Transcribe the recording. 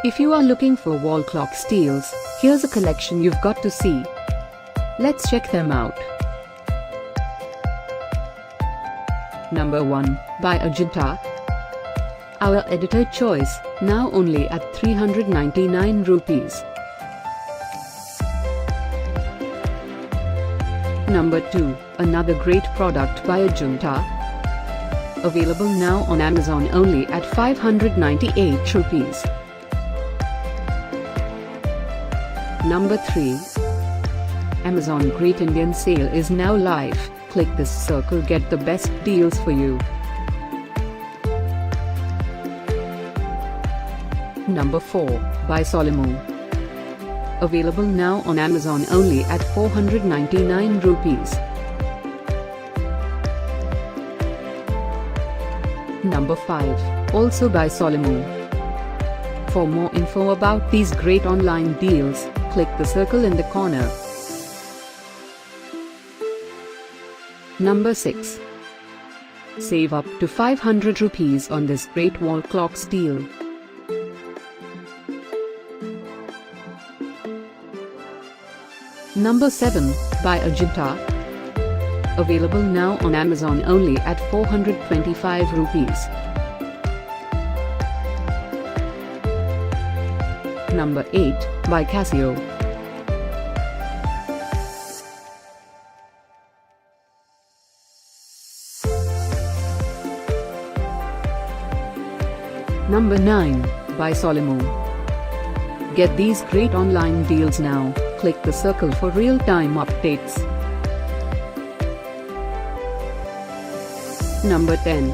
If you are looking for wall clock steels, here's a collection you've got to see. Let's check them out. Number 1, by Ajanta. Our editor choice, now only at 399 rupees. Number 2, another great product by Ajanta. Available now on Amazon only at 598 rupees. Number 3. Amazon Great Indian Sale is now live. Click this circle, get the best deals for you. Number 4, by Solimo. Available now on Amazon only at 499 rupees. Number 5, also by Solimo. For more info about these great online deals, click the circle in the corner. Number 6. Save up to 500 rupees on this great wall clock steal. Number 7, by Ajanta. Available now on Amazon only at 425 rupees. Number 8, by Casio. Number 9, by Solimo. Get these great online deals now. Click the circle for real-time updates. Number 10,